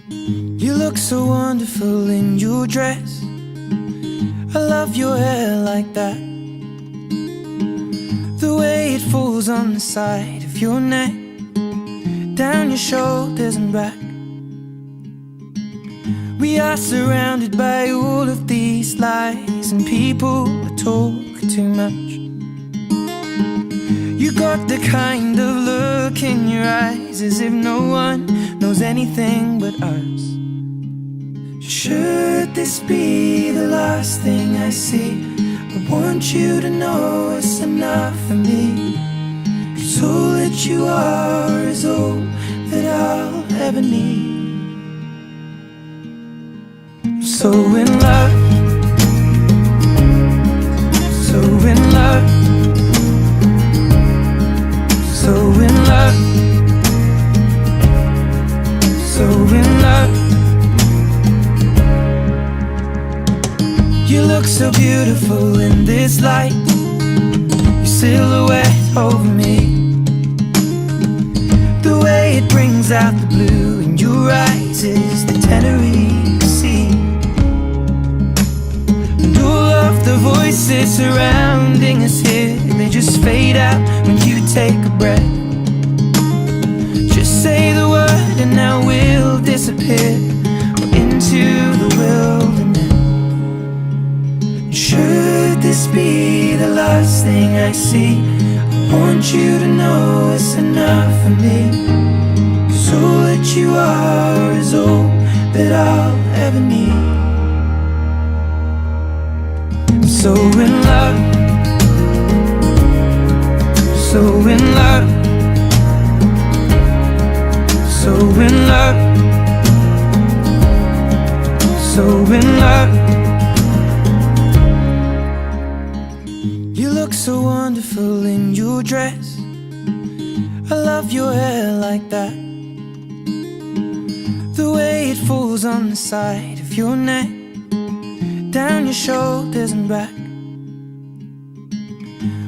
You look so wonderful in your dress. I love your hair like that. The way it falls on the side of your neck, down your shoulders and back. We are surrounded by all of these lies, and people talk too much. You got the kind of look in your eyes as if no one knows anything but us. Should this be the last thing I see, I want you to know it's enough for me. 'Cause all that you are is all that I'll ever need. I'm so in love, so in love, so in love, so in love. You look so beautiful in this light, your silhouette over me. The way it brings out the blue in your eyes is the Tenerife Sea. And all of the voices surrounding us here, they just fade out when you take a breath. Just say the word and now we'll disappear into the wilderness. Should this be the last thing I see, I want you to know it's enough for me. 'Cause all that you are is all that I'll ever need. I'm so in love, so in love, so in love, so in love. You look so wonderful in your dress. I love your hair like that. The way it falls on the side of your neck, down your shoulders and back.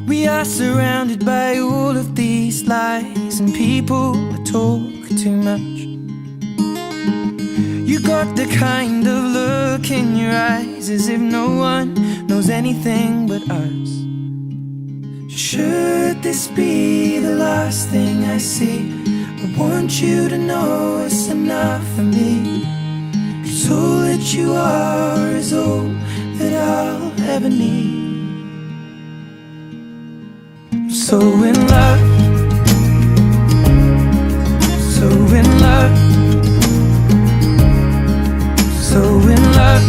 We are surrounded by all of these lies, and people talk too much. You got the kind of look in your eyes as if no one knows anything but us. Should this be the last thing I see, I want you to know it's enough for me. 'Cause all that you are is all that I'll ever need. I'm so in love, so in love, so in love,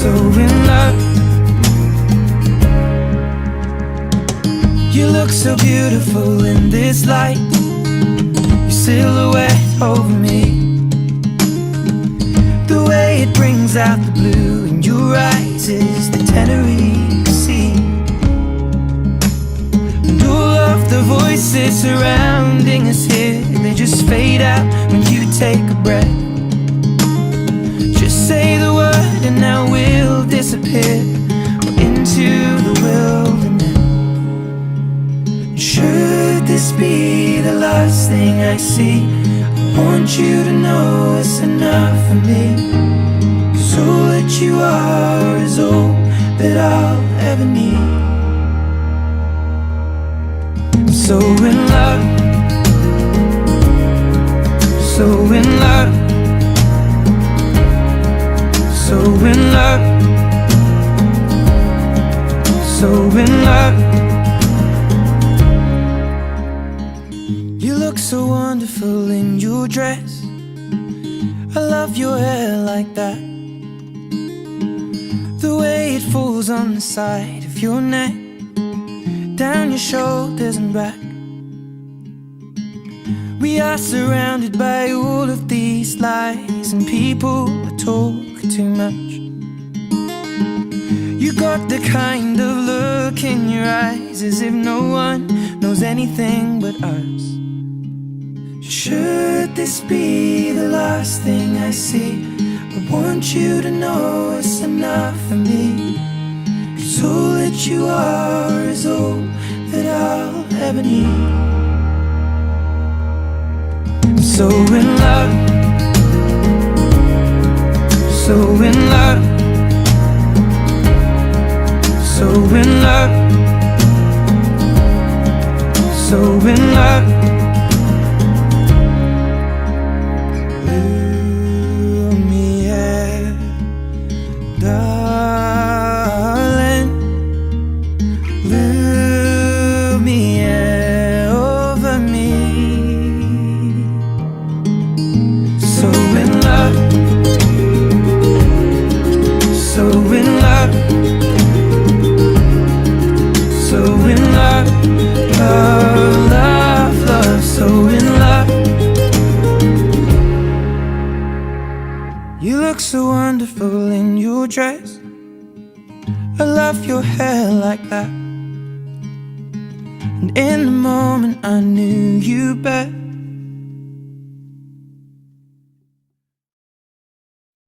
so in love. You look so beautiful in this light, your silhouette over me. The way it brings out the blue in your eyes is the Tenerife Sea. And all of the voices surrounding us here, they just fade out when you take a breath. Just say the word and now we'll disappear into the wilderness. Should this be the last thing I see, I want you to know it's enough for me. 'Cause all that you are is all that I'll ever need. I'm so in love, so in love, so in love, so in love. You look so wonderful in your dress. I love your hair like that. The way it falls on the side of your neck, down your shoulders and back. We are surrounded by all of these lies, and people talk too much. You got the kind of look in your eyes as if no one knows anything but us. Should this be the last thing I see, I want you to know it's enough for me. 'Cause all that you are is all that I'll ever need. So in love, so in love, so in love, so in love. Lumiere, darling, Lumiere over me. So in love, so in love, so in love, love, love, love, so in love. You look so wonderful in your dress. I love your hair like that. And in the moment I knew you best.